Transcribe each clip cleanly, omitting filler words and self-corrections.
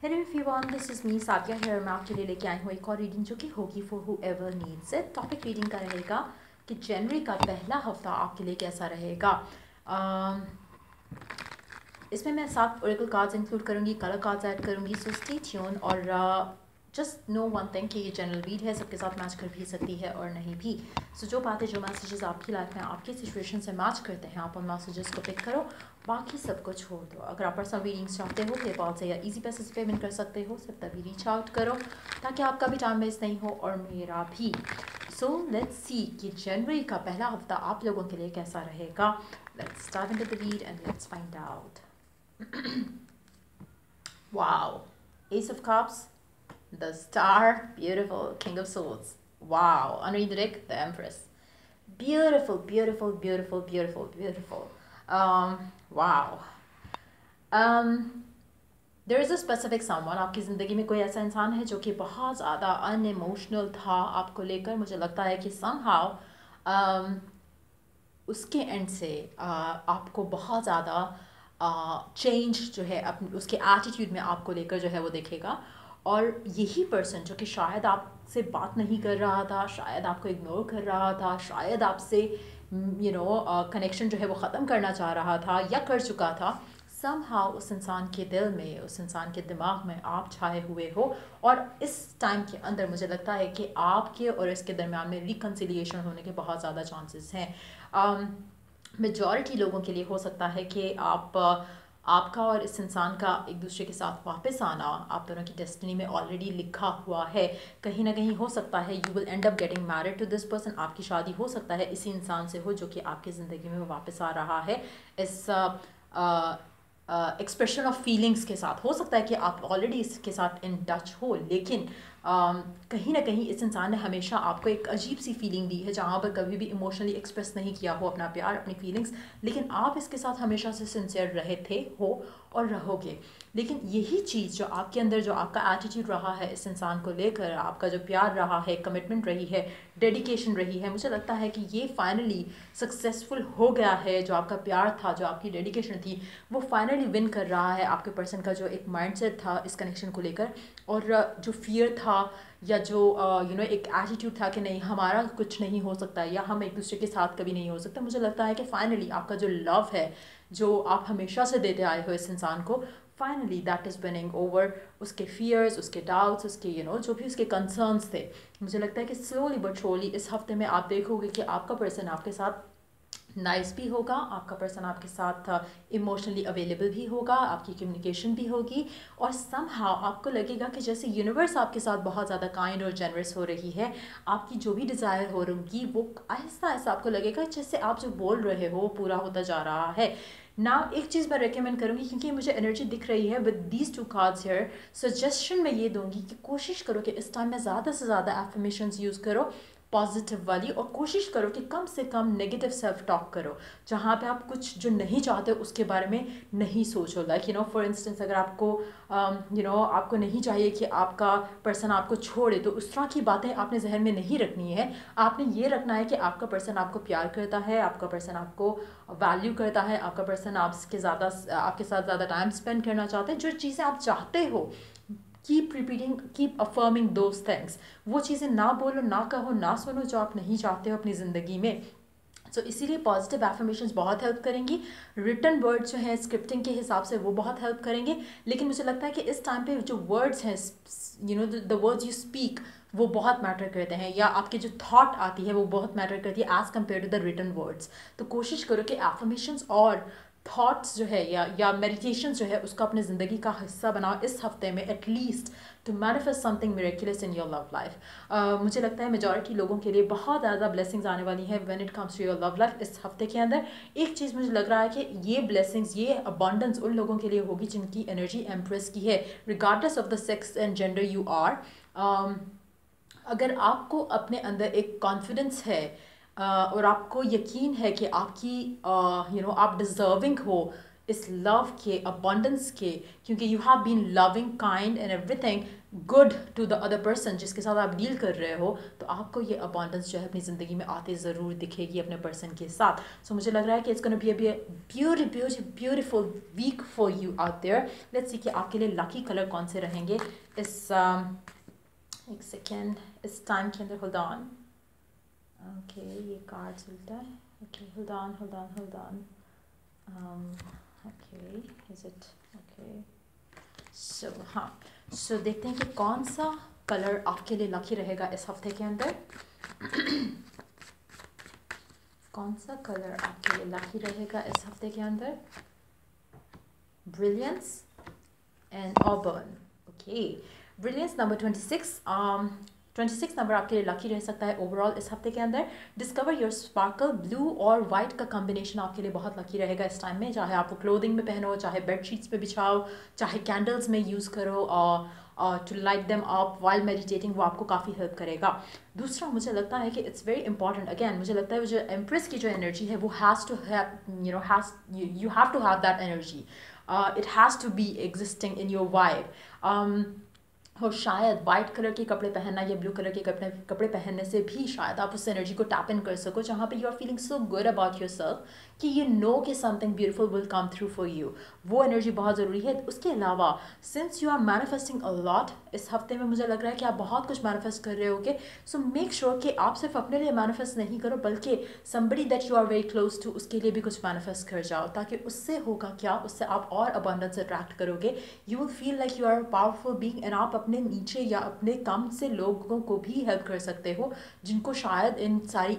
Hello everyone, this is me Sadia here. मैं आपके लिए लेके आई हूँ एक और रीडिंग जो कि होगी for who ever needs it. Topic reading का रहेगा कि जनवरी का पहला हफ्ता आपके लिए कैसा रहेगा। अम, इसमें मैं 7 ओरेकल कार्ड्स इंक्लूड करूँगी, कलर कार्ड्स ऐड करूँगी, सो स्टे ट्यून। और जस्ट नो वन थिंग कि ये जनरल रीड है, सबके साथ मैच कर भी सकती है और नहीं भी। सो जो बातें, जो मैसेजेस आपकी लाइफ में आपकी सिचुएशन से मैच करते हैं, आप उन मैसेजेस को पिक करो, बाकी सबको छोड़ दो। अगर आप पर्सनल रीडिंग्स चाहते हो पेपाल से या इजी पैसे से पेमेंट कर सकते हो, सिर्फ तभी रीच आउट करो ताकि आपका भी टाइम वेस्ट नहीं हो और मेरा भी। सो लेट्स सी कि जनवरी का पहला हफ्ता आप लोगों के लिए कैसा रहेगा। Let's start into the read and let's find out. Wow. Ace of Cups, the Star, beautiful, King of Swords. Wow. Underneath the deck, the Empress. Beautiful, beautiful, beautiful, beautiful, beautiful. Wow. There is a specific someone, आपकी ज़िंदगी में कोई ऐसा इंसान है जो कि बहुत ज़्यादा अनइमोशनल था आपको लेकर। मुझे लगता है कि समहाउ उसके एंड से आपको बहुत ज़्यादा चेंज जो है अपने उसके एटीट्यूड में आपको लेकर जो है वो देखेगा। और यही पर्सन जो कि शायद आपसे बात नहीं कर रहा था, शायद आपको इग्नोर कर रहा था, शायद आपसे कनेक्शन जो है वो ख़त्म करना चाह रहा था या कर चुका था, समहाउ उस इंसान के दिल में, उस इंसान के दिमाग में आप छाए हुए हो। और इस टाइम के अंदर मुझे लगता है कि आपके और इसके दरमियान में रिकन्सिलिएशन होने के बहुत ज़्यादा चांसेस हैं। मेजॉरिटी लोगों के लिए हो सकता है कि आपका और इस इंसान का एक दूसरे के साथ वापस आना आप दोनों की डेस्टिनी में ऑलरेडी लिखा हुआ है। कहीं ना कहीं हो सकता है you will end up getting married to this person. आपकी शादी हो सकता है इसी इंसान से हो जो कि आपकी ज़िंदगी में वापस आ रहा है। इस एक्सप्रेशन ऑफ फीलिंग्स के साथ हो सकता है कि आप ऑलरेडी इसके साथ इन टच हो, लेकिन कहीं ना कहीं इस इंसान ने हमेशा आपको एक अजीब सी फीलिंग दी है जहाँ पर कभी भी इमोशनली एक्सप्रेस नहीं किया हो अपना प्यार, अपनी फीलिंग्स, लेकिन आप इसके साथ हमेशा से सिंसियर रहे थे, हो और रहोगे। लेकिन यही चीज़ जो आपके अंदर, जो आपका एटीट्यूड रहा है इस इंसान को लेकर, आपका जो प्यार रहा है, कमिटमेंट रही है, डेडिकेशन रही है, मुझे लगता है कि ये फाइनली सक्सेसफुल हो गया है। जो आपका प्यार था, जो आपकी डेडिकेशन थी, वो फाइनली विन कर रहा है। आपके पर्सन का जो एक माइंडसेट था इस कनेक्शन को लेकर, और जो फियर था या जो एक एटीट्यूड था कि नहीं हमारा कुछ नहीं हो सकता या हम एक दूसरे के साथ कभी नहीं हो सकता, मुझे लगता है कि फाइनली आपका जो लव है, जो आप हमेशा से देते आए हो इस इंसान को, finally that is winning over उसके फियर्स, उसके डाउट्स, उसके जो भी उसके कंसर्न्स थे। मुझे लगता है कि स्लोली बट श्योरली इस हफ्ते में आप देखोगे कि आपका पर्सन आपके साथ नाइस भी होगा, आपका पर्सन आपके साथ इमोशनली अवेलेबल भी होगा, आपकी कम्युनिकेशन भी होगी, और समहाउ आपको लगेगा कि जैसे यूनिवर्स आपके साथ बहुत ज़्यादा काइंड और जेनरस हो रही है। आपकी जो भी डिज़ायर हो रही वो आहिस्ता आहिस्ता आपको लगेगा जैसे आप जो बोल रहे हो वो पूरा होता जा रहा है ना। एक चीज़ मैं रेकमेंड करूँगी, क्योंकि मुझे एनर्जी दिख रही है with these 2 cards here. Suggestion मैं ये दूंगी कि कोशिश करो कि इस टाइम में ज़्यादा से ज़्यादा एफर्मेशंस यूज़ करो, पॉजिटिव वाली, और कोशिश करो कि कम से कम नेगेटिव सेल्फ टॉक करो, जहाँ पे आप कुछ जो नहीं चाहते उसके बारे में नहीं सोचो। लाइक फॉर इंस्टेंस, अगर आपको आपको नहीं चाहिए कि आपका पर्सन आपको छोड़े, तो उस तरह की बातें आपने जहन में नहीं रखनी है। आपने ये रखना है कि आपका पर्सन आपको प्यार करता है, आपका पर्सन आपको वैल्यू करता है, आपका पर्सन आपके साथ ज़्यादा टाइम स्पेंड करना चाहते हैं। जो चीज़ें आप चाहते हो, keep repeating, keep affirming those things. वो चीज़ें ना बोलो, ना कहो, ना सुनो जो आप नहीं चाहते हो अपनी ज़िंदगी में। सो इसीलिए पॉजिटिव एफर्मेशंस बहुत हेल्प करेंगी। रिटन वर्ड्स जो हैं स्क्रिप्टिंग के हिसाब से वो बहुत हेल्प करेंगे। लेकिन मुझे लगता है कि इस टाइम पे जो वर्ड्स हैं, द वर्ड्स यू स्पीक, वो बहुत मैटर करते हैं, या आपकी जो थॉट आती है वो बहुत मैटर करती है as compare to the written words. तो कोशिश करो कि एफर्मेशंस और थॉट्स जो है या मेडिटेशन जो है उसको अपनी ज़िंदगी का हिस्सा बनाओ इस हफ्ते में, at least to manifest something miraculous in your love life. मुझे लगता है मेजॉरिटी लोगों के लिए बहुत ज़्यादा ब्लेसिंग्स आने वाली हैं when it comes to your love life इस हफ्ते के अंदर। एक चीज़ मुझे लग रहा है कि ये ब्लेसिंग्स, ये अबंडेंस उन लोगों के लिए होगी जिनकी एनर्जी एम्प्रेस की है, regardless of the sex and gender you are. अगर आपको अपने अंदर एक कॉन्फिडेंस है और आपको यकीन है कि आपकी आप डिज़र्विंग हो इस लव के, अबंडेंस के, क्योंकि you have been loving, kind and everything good to the other person जिसके साथ आप डील कर रहे हो, तो आपको ये अबंडेंस जो है अपनी ज़िंदगी में आते ज़रूर दिखेगी अपने पर्सन के साथ. सो मुझे लग रहा है कि it's gonna be a beautiful week for you out there. Let's see कि आपके लिए लकी कलर कौन से रहेंगे इस एक सेकेंड, इस टाइम के अंदर. Hold on. ओके, ये कार्ड्स उल्टा है. Okay, hold on. Okay, is it okay. So हाँ, सो देखते हैं कि कौन सा कलर आपके लिए लकी रहेगा इस हफ्ते के अंदर. कौन सा कलर आपके लिए लकी रहेगा इस हफ्ते के अंदर? Brilliance and Auburn. Okay, brilliance number 26. 26 number आपके लिए लकी रह सकता है ओवरऑल इस हफ्ते के अंदर. Discover your sparkle. ब्लू और वाइट का कॉम्बिनेशन आपके लिए बहुत लकी रहेगा इस टाइम में, चाहे आप वो क्लोथिंग में पहनो, चाहे बेडशीट्स पे बिछाओ, चाहे कैंडल्स में यूज़ करो to light them up while meditating, वो आपको काफ़ी हेल्प करेगा. दूसरा मुझे लगता है कि इट्स वेरी इंपॉर्टेंट, अगेन मुझे लगता है वो जो एम्प्रेस की जो एनर्जी है वो has to have you have to have that energy. It has to be existing in your vibe. और शायद वाइट कलर के कपड़े पहनना या ब्लू कलर के कपड़े पहनने से भी शायद आप उस एनर्जी को टैप इन कर सको, जहाँ पे you are feeling so good about yourself कि यू नो कि something beautiful will come through for you. वो एनर्जी बहुत ज़रूरी है. उसके अलावा since you are manifesting a lot इस हफ्ते में, मुझे लग रहा है कि आप बहुत कुछ मैनिफेस्ट कर रहे होगे. सो मेक श्योर कि आप सिर्फ अपने लिए मैनिफेस्ट नहीं करो, बल्कि somebody that you are very close to, उसके लिए भी कुछ मैनिफेस्ट कर जाओ, ताकि उससे होगा क्या, उससे आप और अबंडेंस अट्रैक्ट करोगे. You will feel like you are powerful being and आप अपने नीचे या अपने कम से लोगों को भी हेल्प कर सकते हो जिनको शायद इन सारी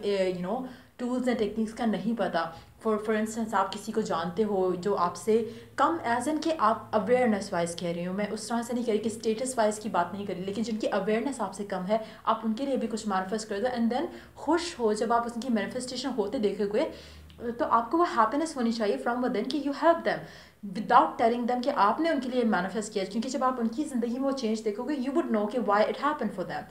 टूल्स एंड टेक्निक्स का नहीं पता. फॉर इंस्टेंस आप किसी को जानते हो जो आपसे कम, एज एन के आप अवेयरनेस वाइज कह रही हूँ मैं, उस तरह से नहीं कह रही कि स्टेटस वाइज की बात नहीं करी, लेकिन जिनकी अवेयरनेस आपसे कम है, आप उनके लिए भी कुछ मैनिफेस्ट कर दो एंड देन खुश हो जब आप उनकी मैनिफेस्टेशन होते देखोगे. तो आपको वो हैप्पीनेस होनी चाहिए फ्रॉम विदिन कि you help them without telling them कि आपने उनके लिए मैनिफेस्ट किया, क्योंकि जब आप उनकी ज़िंदगी में वो चेंज देखोगे यू वुड नो कि why it happen for them.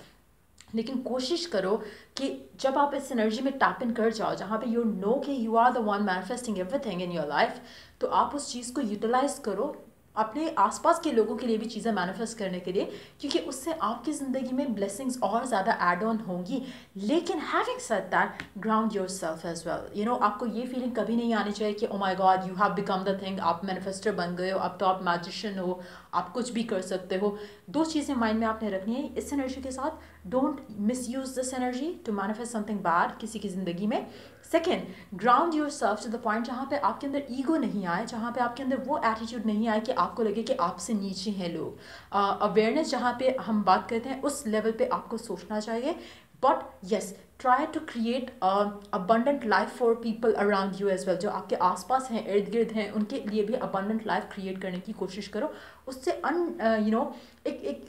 लेकिन कोशिश करो कि जब आप इस एनर्जी में टैप इन कर जाओ, जहाँ पे यू नो कि you are the one manifesting everything in your life, तो आप उस चीज़ को यूटिलाइज करो अपने आसपास के लोगों के लिए भी चीज़ें मैनिफेस्ट करने के लिए, क्योंकि उससे आपकी ज़िंदगी में ब्लेसिंग्स और ज़्यादा ऐड ऑन होंगी. लेकिन having said that, ground yourself as well. आपको ये फीलिंग कभी नहीं आनी चाहिए कि oh my god you have become the thing, आप मैनिफेस्टर बन गए हो, अब तो आप मैजिशियन हो, आप कुछ भी कर सकते हो. दो चीज़ें माइंड में आपने रखनी है इस एनर्जी के साथ. Don't misuse this energy to manifest something bad किसी की ज़िंदगी में. Second, ground yourself to the point जहाँ पे आपके अंदर ईगो नहीं आए, जहाँ पे आपके अंदर वो एटीट्यूड नहीं आए कि आपको लगे कि आपसे नीचे हैं लोग. अवेयरनेस जहाँ पे हम बात करते हैं उस लेवल पे आपको सोचना चाहिए. But yes, try to create abundant life for people around you as well. जो आपके आसपास हैं, इर्द गिर्द हैं, उनके लिए भी अबंडेंट लाइफ क्रिएट करने की कोशिश करो. उससे एक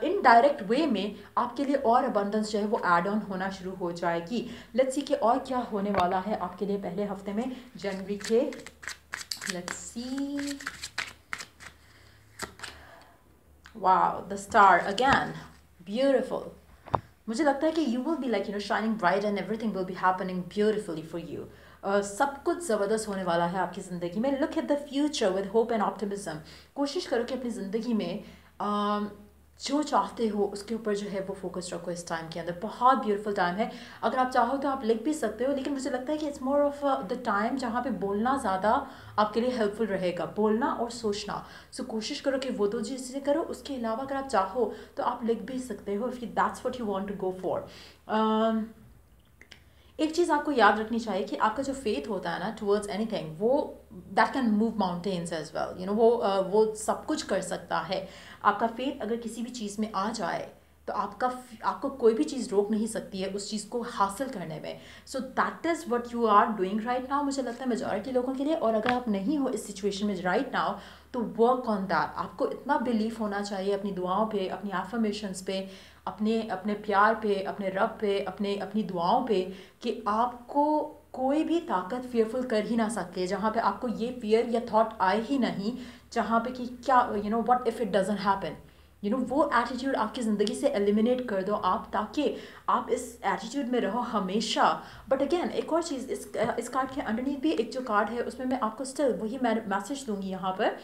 इनडायरेक्ट वे में आपके लिए और अबंडेंस जो है वो ऐड ऑन होना शुरू हो जाएगी. लेट्स सी कि और क्या होने वाला है आपके लिए पहले हफ्ते में जनवरी के. Let's see. Wow, the star again, beautiful. मुझे लगता है कि you will be like shining bright and everything will be happening beautifully for you. सब कुछ ज़बरदस्त होने वाला है आपकी ज़िंदगी में. Look at the future with hope and optimism. कोशिश करो कि अपनी ज़िंदगी में जो चाहते हो उसके ऊपर जो है वो फोकस रखो इस टाइम के अंदर. बहुत ब्यूटीफुल टाइम है. अगर आप चाहो तो आप लिख भी सकते हो, लेकिन मुझे लगता है कि it's more of the time जहाँ पे बोलना ज़्यादा आपके लिए हेल्पफुल रहेगा, बोलना और सोचना. सो कोशिश करो कि वो दो चीज़ें करो. उसके अलावा अगर आप चाहो तो आप लिख भी सकते हो if that's what you want to go for. एक चीज़ आपको याद रखनी चाहिए कि आपका जो फेथ होता है ना टुवर्ड्स एनीथिंग, वो that can move mountains as well. वो सब कुछ कर सकता है. आपका फेथ अगर किसी भी चीज़ में आ जाए तो आपको कोई भी चीज़ रोक नहीं सकती है उस चीज़ को हासिल करने में. So that is what you are doing right now, मुझे लगता है मेजॉरिटी लोगों के लिए. और अगर आप नहीं हो इस सिचुएशन में राइट नाउ, तो वर्क ऑन दैट. आपको इतना बिलीफ होना चाहिए अपनी दुआओं पे, अपनी एफर्मेशंस पे, अपने प्यार पे, अपने रब पे, अपनी दुआओं पे, कि आपको कोई भी ताकत फियरफुल कर ही ना सके. जहाँ पे आपको ये फियर या थॉट आए ही नहीं, जहाँ पे कि क्या what if it doesn't happen. वो एटीट्यूड आपकी ज़िंदगी से एलिमिनेट कर दो आप, ताकि आप इस एटीट्यूड में रहो हमेशा। बट अगेन एक और चीज़, इस कार्ड के अंडरनीथ भी एक जो कार्ड है उसमें मैं आपको स्टिल वही मैसेज दूंगी यहाँ पर,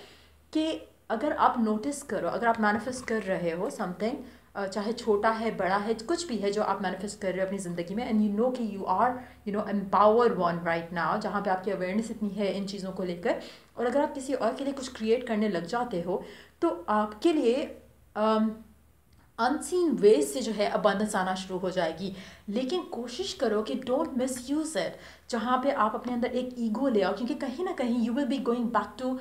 कि अगर आप नोटिस करो, अगर आप मैनिफेस्ट कर रहे हो समथिंग, चाहे छोटा है बड़ा है कुछ भी है जो आप मैनिफेस्ट कर रहे हो अपनी ज़िंदगी में, एंड कि you are empowered one right now, जहाँ पे आपकी अवेयरनेस इतनी है इन चीज़ों को लेकर, और अगर आप किसी और के लिए कुछ क्रिएट करने लग जाते हो तो आपके लिए अनसीन वेज से जो है अबंडेंस आना शुरू हो जाएगी। लेकिन कोशिश करो कि डोंट मिस यूज इट, जहाँ पे आप अपने अंदर एक ईगो ले आओ, क्योंकि कहीं ना कहीं you will be going back to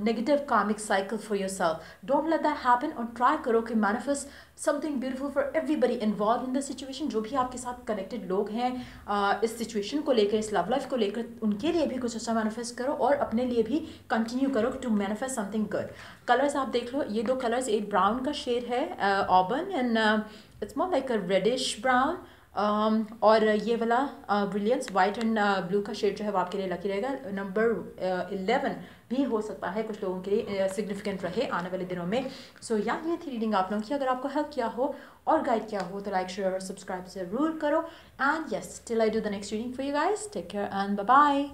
negative karmic cycle for yourself. Don't let that happen, और ट्राई करो कि manifest something beautiful for everybody involve in the situation. जो भी आपके साथ कनेक्टेड लोग हैं इस सिचुएशन को लेकर, इस लव लाइफ को लेकर, उनके लिए भी कुछ अच्छा मैनिफेस्ट करो और अपने लिए भी कंटिन्यू करो to manifest something good. Colours आप देख लो, ये 2 कलर्स, एक ब्राउन का शेड है auburn and it's more like a reddish brown, और ये वाला ब्रिलियंस वाइट एंड ब्लू का शेड जो है वो आपके लिए लकी रहेगा। नंबर 11 भी हो सकता है कुछ लोगों के लिए सिग्निफिकेंट रहे आने वाले दिनों में। सो ये थी रीडिंग आप लोगों की। अगर आपको हेल्प किया हो और गाइड किया हो तो लाइक शेयर और सब्सक्राइब ज़रूर करो। And yes, till I do the next reading for you guys, take care and bye bye.